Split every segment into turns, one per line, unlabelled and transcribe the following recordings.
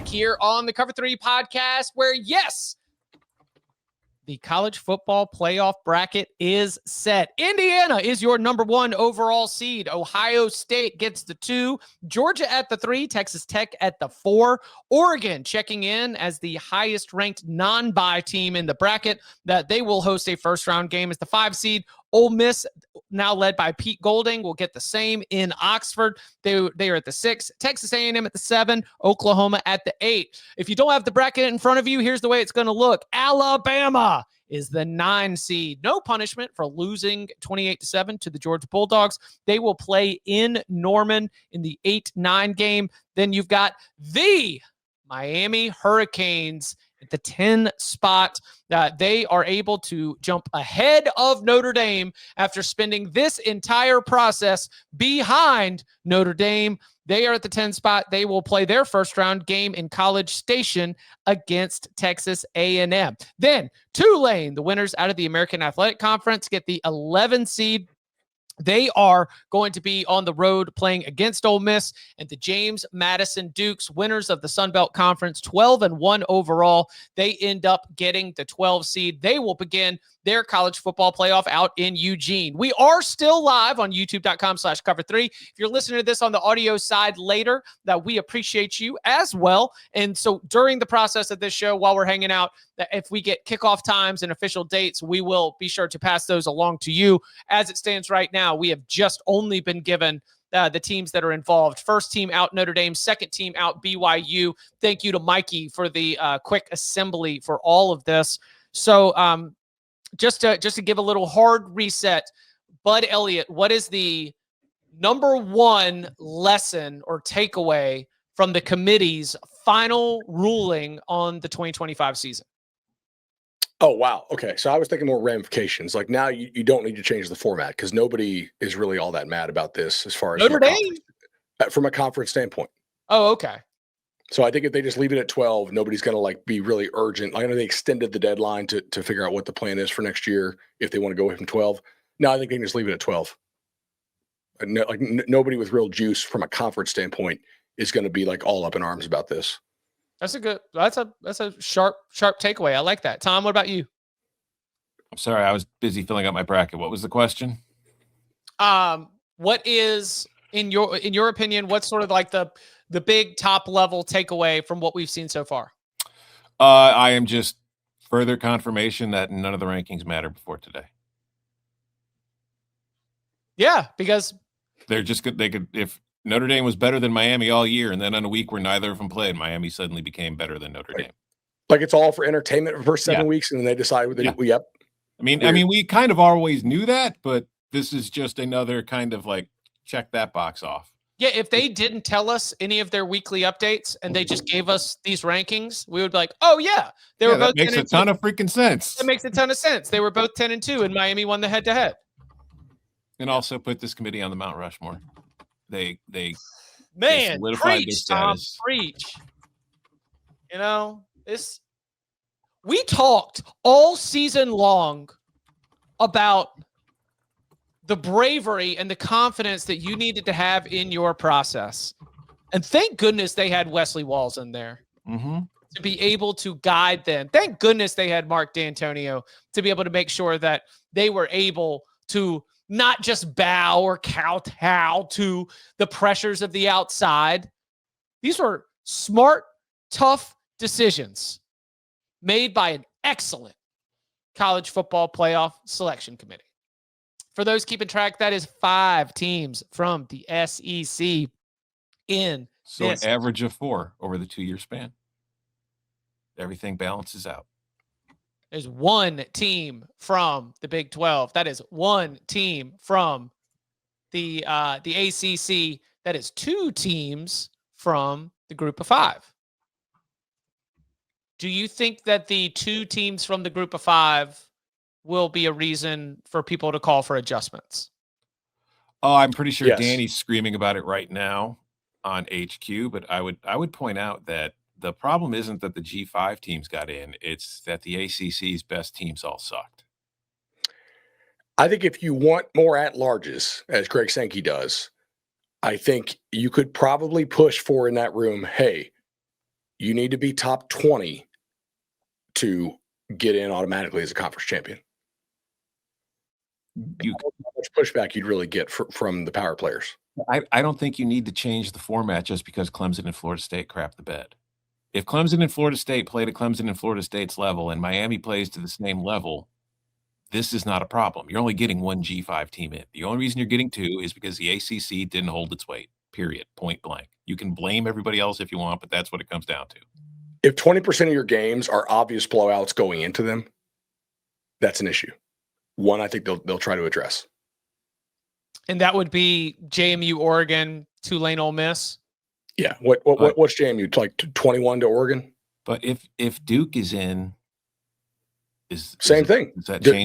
back here on the Cover 3 podcast where, yes, the college football playoff bracket is set. Indiana is your number 1 overall seed. Ohio State gets the 2. Georgia at the 3. Texas Tech at the 4. Oregon checking in as the highest ranked non-bye team in the bracket, that they will host a first round game as the 5 seed. Ole Miss, now led by Pete Golding, will get the same in Oxford. They are at the 6. Texas A&M at the 7. Oklahoma at the 8. If you don't have the bracket in front of you, here's the way it's going to look. Alabama is the 9 seed. No punishment for losing 28-7 to the Georgia Bulldogs. They will play in Norman in the 8-9 game. Then you've got the Miami Hurricanes at the 10 spot. They are able to jump ahead of Notre Dame after spending this entire process behind Notre Dame. They are at the 10 spot. They will play their first round game in College Station against Texas A&M. Then Tulane, the winners out of the American Athletic Conference, get the 11 seed. They are going to be on the road playing against Ole Miss, and the James Madison Dukes, winners of the Sun Belt Conference, 12-1 overall. They end up getting the 12 seed. They will begin their college football playoff out in Eugene. We are still live on youtube.com/cover3. If you're listening to this on the audio side later, that we appreciate you as well. And so during the process of this show, while we're hanging out, if we get kickoff times and official dates, we will be sure to pass those along to you. As it stands right now, we have just only been given the teams that are involved. First team out, Notre Dame. Second team out, BYU. Thank you to Mikey for the quick assembly for all of this. So just to give a little hard reset, Bud Elliott, what is the number 1 lesson or takeaway from the committee's final ruling on the 2025 season?
Oh, wow. Okay. So I was thinking more ramifications. Like now you don't need to change the format because nobody is really all that mad about this as far as
Notre Dame
from a conference standpoint.
Oh, okay.
So I think if they just leave it at 12, nobody's going to like be really urgent. I know they extended the deadline to figure out what the plan is for next year if they want to go away from 12. No, I think they can just leave it at 12. Nobody with real juice from a conference standpoint is going to be like all up in arms about this.
That's a sharp takeaway. I like that. Tom, what about you?
I'm sorry, I was busy filling out my bracket. What was the question?
What is in your opinion, what's sort of like the big top level takeaway from what we've seen so far?
I am just further confirmation that none of the rankings matter before today.
Yeah, because
they're just good. They could, if Notre Dame was better than Miami all year, and then on a week where neither of them played, Miami suddenly became better than Notre Dame.
Like it's all for entertainment for the first 7 weeks, and then they decide yep.
I mean, we kind of always knew that, but this is just another kind of like check that box off.
Yeah, if they didn't tell us any of their weekly updates and they just gave us these rankings, we would be like, oh yeah, they were both.
That makes a ton of freaking sense.
That makes a ton of sense. They were both 10-2, and Miami won the head-to-head.
And also put this committee on the Mount Rushmore. They
preach, Tom, preach. You know, we talked all season long about the bravery and the confidence that you needed to have in your process. And thank goodness they had Wesley Walls in there to be able to guide them. Thank goodness they had Mark D'Antonio to be able to make sure that they were able to not just bow or kowtow to the pressures of the outside. These were smart, tough decisions made by an excellent college football playoff selection committee. For those keeping track, that is 5 teams from the SEC in
so an average of 4 over the 2-year span. Everything balances out.
There's 1 team from the Big 12. That is 1 team from the ACC. That is 2 teams from the Group of 5. Do you think that the 2 teams from the Group of 5 will be a reason for people to call for adjustments?
Oh, I'm pretty sure
Yes.
Danny's screaming about it right now on HQ, but I would point out that the problem isn't that the G5 teams got in, it's that the ACC's best teams all sucked.
I think if you want more at-larges, as Greg Sankey does, I think you could probably push for in that room, hey, you need to be top 20 to get in automatically as a conference champion. How much pushback you'd really get from the power players.
I don't think you need to change the format just because Clemson and Florida State crap the bed. If Clemson and Florida State play to Clemson and Florida State's level and Miami plays to the same level, this is not a problem. You're only getting one G5 team in. The only reason you're getting two is because the ACC didn't hold its weight, period, point blank. You can blame everybody else if you want, but that's what it comes down to.
If 20% of your games are obvious blowouts going into them, that's an issue. One, I think they'll try to address.
And that would be JMU, Oregon, Tulane, Ole Miss.
Yeah. What's JMU? Like 21 to Oregon?
But if Duke is in,
same thing.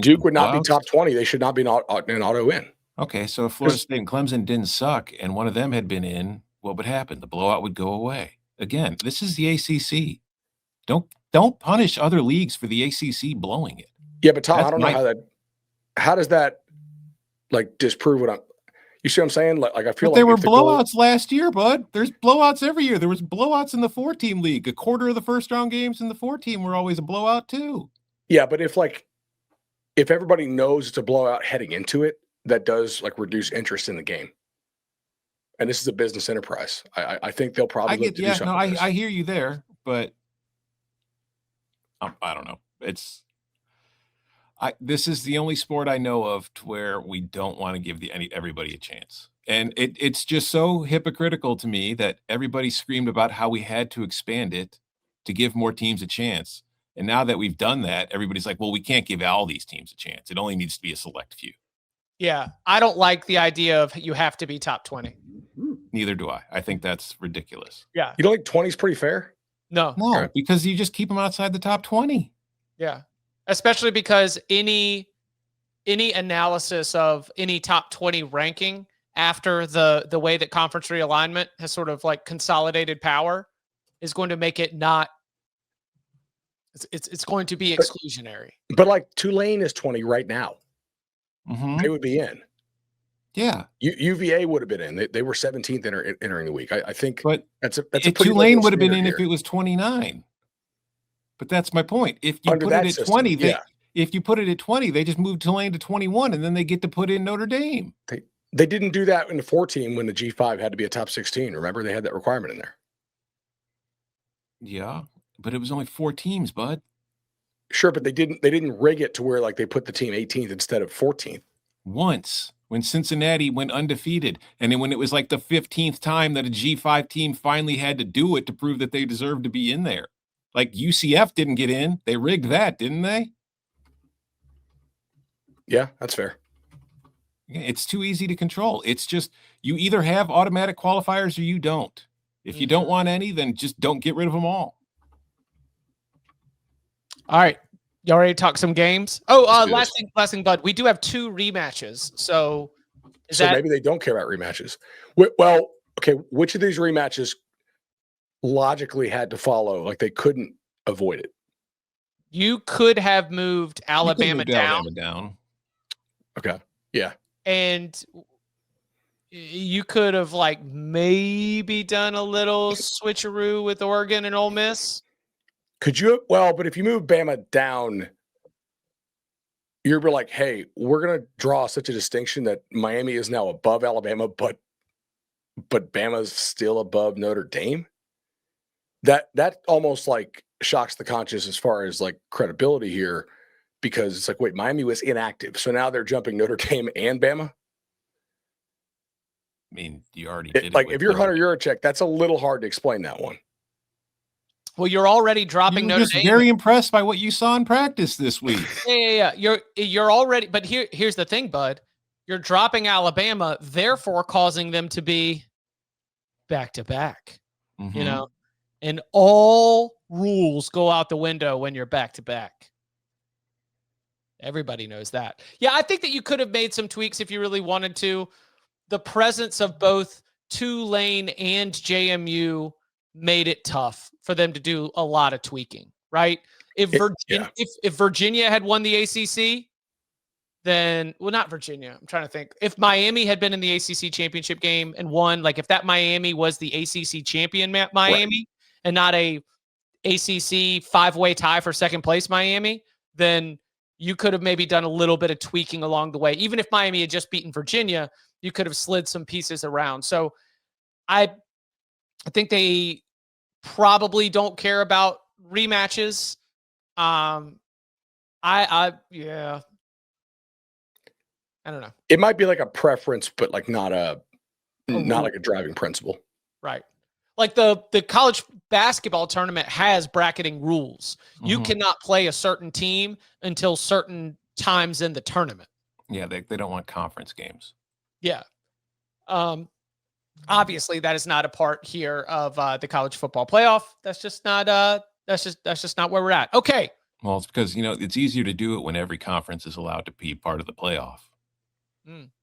Duke would not be top 20. They should not be an auto win.
Okay, so if Florida State and Clemson didn't suck and one of them had been in, what would happen? The blowout would go away. Again, this is the ACC. Don't punish other leagues for the ACC blowing it.
Yeah, but Tom, I don't know how does that like disprove what you see what I'm saying? Like I feel like
there were blowouts last year, bud. There's blowouts every year. There was blowouts in the 4-team league. A quarter of the first round games in the 4-team were always a blowout too.
Yeah, but if everybody knows it's a blowout heading into it, that does like reduce interest in the game. And this is a business enterprise. I think they'll probably look to do something.
No, I hear you there, but I don't know. This is the only sport I know of to where we don't want to give everybody a chance. And it's just so hypocritical to me that everybody screamed about how we had to expand it to give more teams a chance. And now that we've done that, everybody's like, well, we can't give all these teams a chance. It only needs to be a select few.
Yeah. I don't like the idea of you have to be top 20.
Neither do I. I think that's ridiculous.
Yeah.
You don't think 20 is pretty fair?
No,
because you just keep them outside the top 20.
Yeah. Especially because any analysis of any top 20 ranking after the way that conference realignment has sort of like consolidated power is going to make it not, it's going to be exclusionary.
But like Tulane is 20 right now.
Mm-hmm.
They would be in.
Yeah.
UVA would have been in. They were 17th entering the week. I think
but
that's a pretty
Tulane would have been in here if it was 29. But that's my point. If you put it at 20, if you put it at 20, they just moved Tulane to 21, and then they get to put in Notre Dame.
They didn't do that in the 4-team when the G5 had to be a top 16. Remember, they had that requirement in there.
Yeah, but it was only 4 teams, bud.
Sure, but they didn't rig it to where like they put the team 18th instead of 14th.
Once when Cincinnati went undefeated, and then when it was like the 15th time that a G5 team finally had to do it to prove that they deserved to be in there. Like UCF didn't get in. They rigged that, didn't they?
Yeah, that's fair.
It's too easy to control. It's just you either have automatic qualifiers or you don't. If you don't want any, then just don't get rid of them all.
All right. Y'all ready to talk some games? Oh, last thing, Bud. We do have 2 rematches. So
maybe they don't care about rematches. Well, okay, which of these rematches logically had to follow? Like they couldn't avoid it.
You could have moved Alabama down.
Okay. Yeah.
And you could have like maybe done a little switcheroo with Oregon and Ole Miss.
Could you? Well, but if you move Bama down, you're like, hey, we're going to draw such a distinction that Miami is now above Alabama, but Bama's still above Notre Dame. That almost like shocks the conscience as far as like credibility here, because it's like, wait, Miami was inactive, so now they're jumping Notre Dame and Bama.
I mean, you already did it.
Like if you're Hunter Yurachek, that's a little hard to explain that one.
Well, you're already dropping Notre Dame.
Very impressed by what you saw in practice this week.
Yeah. You're already, but here's the thing, Bud. You're dropping Alabama, therefore causing them to be back to back. You know, and all rules go out the window when you're back to back. Everybody knows that. Yeah, I think that you could have made some tweaks if you really wanted to. The presence of both Tulane and JMU made it tough for them to do a lot of tweaking, right? If Virginia had won the ACC, then, well, not Virginia. I'm trying to think. If Miami had been in the ACC championship game and won, like if that Miami was the ACC champion Miami and not a ACC 5-way tie for second place Miami, then you could have maybe done a little bit of tweaking along the way. Even if Miami had just beaten Virginia, you could have slid some pieces around. So I think they probably don't care about rematches. Yeah, I don't know.
It might be like a preference, but like not like a driving principle.
Right. Like the college basketball tournament has bracketing rules. You cannot play a certain team until certain times in the tournament.
Yeah, they don't want conference games.
Yeah. Obviously that is not a part here of the college football playoff. That's just not that's just not where we're at. Okay.
Well, it's because, it's easier to do it when every conference is allowed to be part of the playoff.